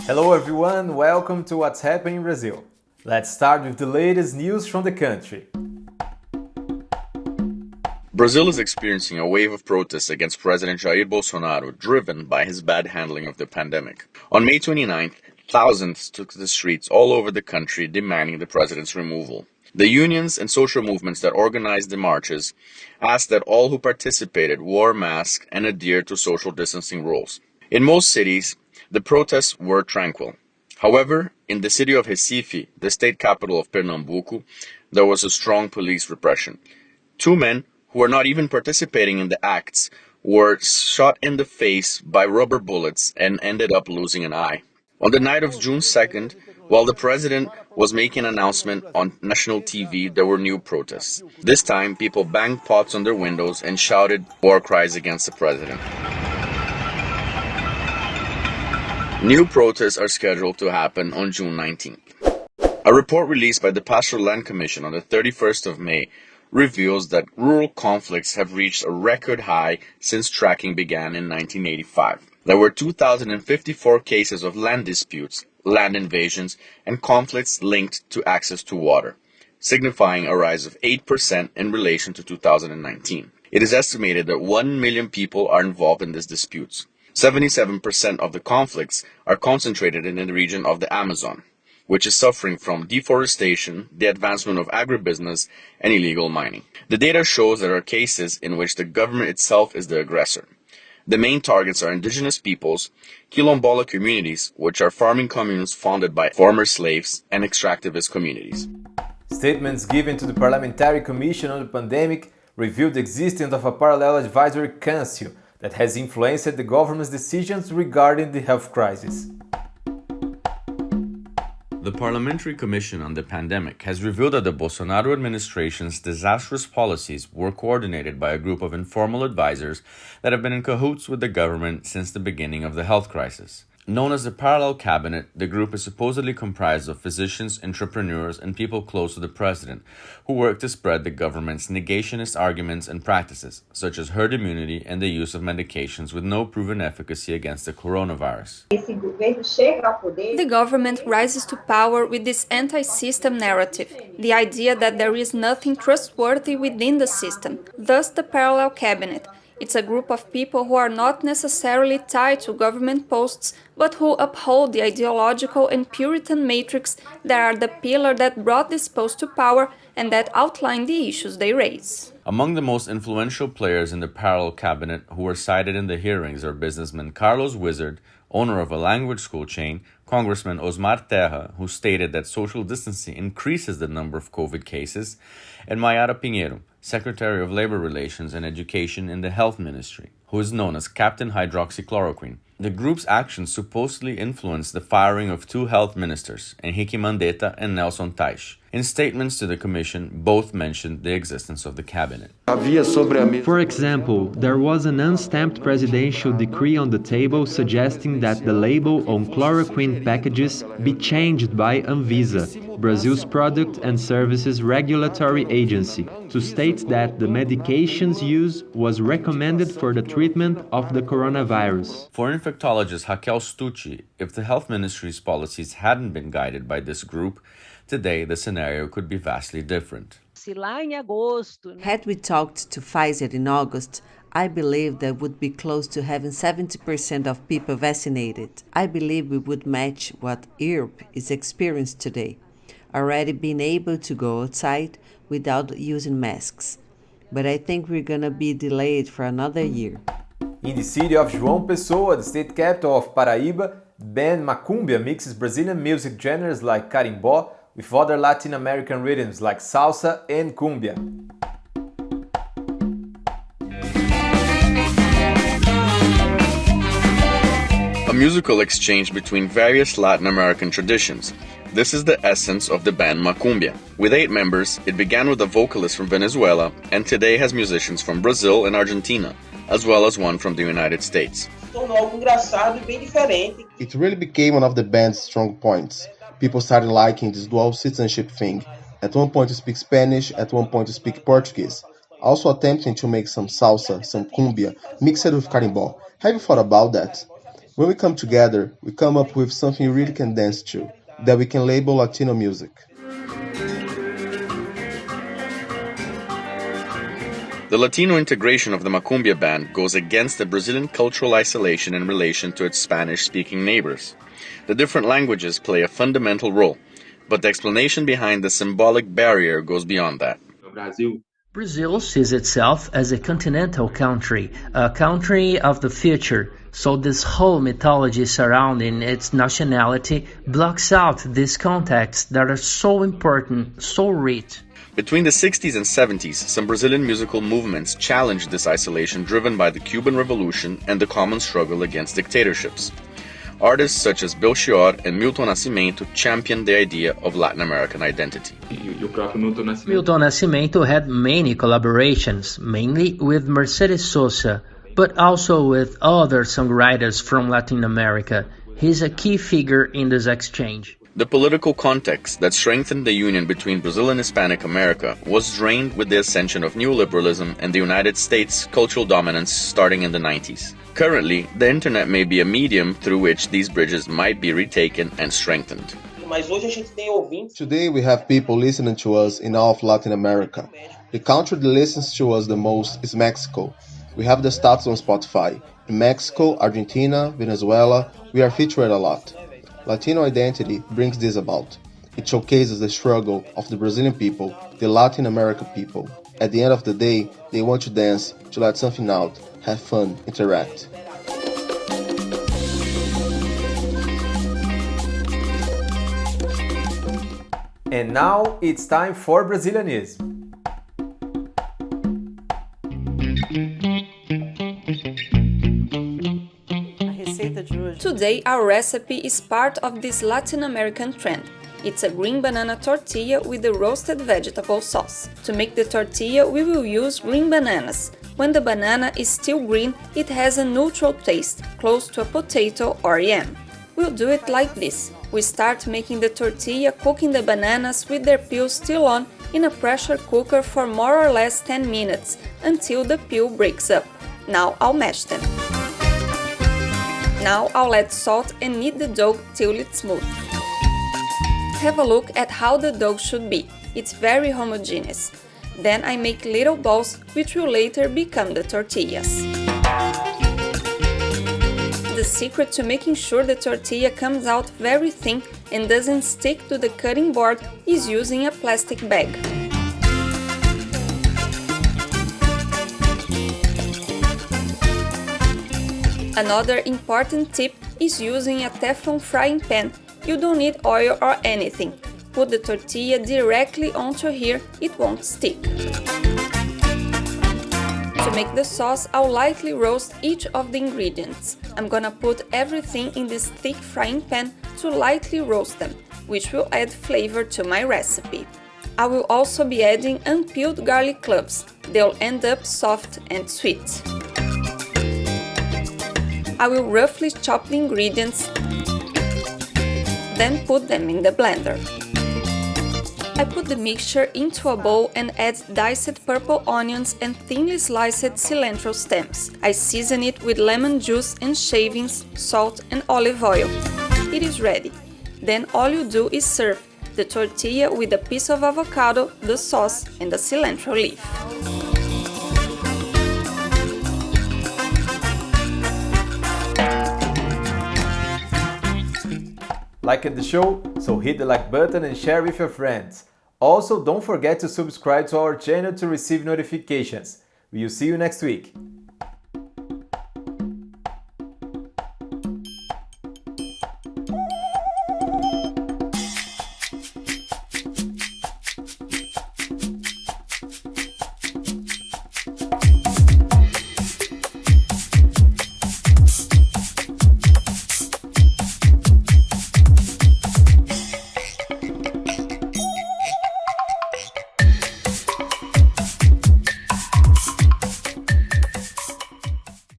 Hello everyone, welcome to What's Happening in Brazil. Let's start with the latest news from the country. Brazil is experiencing a wave of protests against President Jair Bolsonaro, driven by his bad handling of the pandemic. On May 29th, thousands took to the streets all over the country demanding the president's removal. The unions and social movements that organized the marches asked that all who participated wore masks and adhere to social distancing rules. In most cities, the protests were tranquil. However, in the city of Recife, the state capital of Pernambuco, there was a strong police repression. Two men, who were not even participating in the acts, were shot in the face by rubber bullets and ended up losing an eye. On the night of June 2nd, while the president was making an announcement on national TV, there were new protests. This time, people banged pots on their windows and shouted war cries against the president. New protests are scheduled to happen on June 19th. A report released by the Pastoral Land Commission on the 31st of May reveals that rural conflicts have reached a record high since tracking began in 1985. There were 2,054 cases of land disputes, land invasions, and conflicts linked to access to water, signifying a rise of 8% in relation to 2019. It is estimated that 1 million people are involved in these disputes. 77% of the conflicts are concentrated in the region of the Amazon, which is suffering from deforestation, the advancement of agribusiness, and illegal mining. The data shows there are cases in which the government itself is the aggressor. The main targets are indigenous peoples, quilombola communities, which are farming communes founded by former slaves, and extractivist communities. Statements given to the Parliamentary Commission on the Pandemic revealed the existence of a parallel advisory council that has influenced the government's decisions regarding the health crisis. The Parliamentary Commission on the Pandemic has revealed that the Bolsonaro administration's disastrous policies were coordinated by a group of informal advisors that have been in cahoots with the government since the beginning of the health crisis. Known as the Parallel Cabinet, the group is supposedly comprised of physicians, entrepreneurs, and people close to the president, who work to spread the government's negationist arguments and practices, such as herd immunity and the use of medications with no proven efficacy against the coronavirus. The government rises to power with this anti-system narrative, the idea that there is nothing trustworthy within the system, thus the Parallel Cabinet. It's a group of people who are not necessarily tied to government posts, but who uphold the ideological and Puritan matrix that are the pillar that brought this post to power and that outline the issues they raise. Among the most influential players in the Parallel Cabinet who were cited in the hearings are businessman Carlos Wizard, owner of a language school chain, Congressman Osmar Terra, who stated that social distancing increases the number of COVID cases, and Mayara Pinheiro, Secretary of Labor Relations and Education in the Health Ministry, who is known as Captain Hydroxychloroquine. The group's actions supposedly influenced the firing of two health ministers, Henrique Mandetta and Nelson Teich. In statements to the commission, both mentioned the existence of the cabinet. For example, there was an unstamped presidential decree on the table suggesting that the label on chloroquine packages be changed by Anvisa, Brazil's Product and Services Regulatory Agency, to state that the medication's use was recommended for the treatment of the coronavirus. For infectologist Raquel Stucci, if the health ministry's policies hadn't been guided by this group, today the scenario could be vastly different. Had we talked to Pfizer in August, I believe that would be close to having 70% of people vaccinated. I believe we would match what Europe is experiencing today, already being able to go outside without using masks. But I think we're gonna be delayed for another year. In the city of João Pessoa, the state capital of Paraíba, band Macumbia mixes Brazilian music genres like carimbó with other Latin American rhythms like salsa and cumbia. A musical exchange between various Latin American traditions. This is the essence of the band Macumbia. With 8 members, it began with a vocalist from Venezuela and today has musicians from Brazil and Argentina, as well as one from the United States. It really became one of the band's strong points. People started liking this dual citizenship thing. At one point to speak Spanish, at one point to speak Portuguese. Also attempting to make some salsa, some cumbia, mixed with carimbó. Have you thought about that? When we come together, we come up with something we really can dance to, that we can label Latino music. The Latino integration of the Macumbia band goes against the Brazilian cultural isolation in relation to its Spanish-speaking neighbors. The different languages play a fundamental role, but the explanation behind the symbolic barrier goes beyond that. Brazil sees itself as a continental country, a country of the future, so this whole mythology surrounding its nationality blocks out these contexts that are so important, so rich. Between the 60s and 70s, some Brazilian musical movements challenged this isolation driven by the Cuban Revolution and the common struggle against dictatorships. Artists such as Belchior and Milton Nascimento championed the idea of Latin American identity. Milton Nascimento had many collaborations, mainly with Mercedes Sosa, but also with other songwriters from Latin America. He's a key figure in this exchange. The political context that strengthened the union between Brazil and Hispanic America was drained with the ascension of neoliberalism and the United States' cultural dominance starting in the 90s. Currently, the internet may be a medium through which these bridges might be retaken and strengthened. Today we have people listening to us in all of Latin America. The country that listens to us the most is Mexico. We have the stats on Spotify. In Mexico, Argentina, Venezuela, we are featured a lot. Latino identity brings this about. It showcases the struggle of the Brazilian people, the Latin American people. At the end of the day, they want to dance, to let something out, have fun, interact. And now it's time for Brazilianism. Today our recipe is part of this Latin American trend. It's a green banana tortilla with a roasted vegetable sauce. To make the tortilla, we will use green bananas. When the banana is still green, it has a neutral taste, close to a potato or yam. We'll do it like this. We start making the tortilla, cooking the bananas with their peels still on in a pressure cooker for more or less 10 minutes, until the peel breaks up. Now I'll mash them. Now I'll add salt and knead the dough till it's smooth. Have a look at how the dough should be. It's very homogeneous. Then I make little balls, which will later become the tortillas. The secret to making sure the tortilla comes out very thin and doesn't stick to the cutting board is using a plastic bag. Another important tip is using a Teflon frying pan. You don't need oil or anything. Put the tortilla directly onto here, it won't stick. To make the sauce, I'll lightly roast each of the ingredients. I'm gonna put everything in this thick frying pan to lightly roast them, which will add flavor to my recipe. I will also be adding unpeeled garlic cloves. They'll end up soft and sweet. I will roughly chop the ingredients, then put them in the blender. I put the mixture into a bowl and add diced purple onions and thinly sliced cilantro stems. I season it with lemon juice and shavings, salt and olive oil. It is ready. Then all you do is serve the tortilla with a piece of avocado, the sauce and the cilantro leaf. Liked the show? So hit the like button and share with your friends. Also, don't forget to subscribe to our channel to receive notifications. We'll see you next week.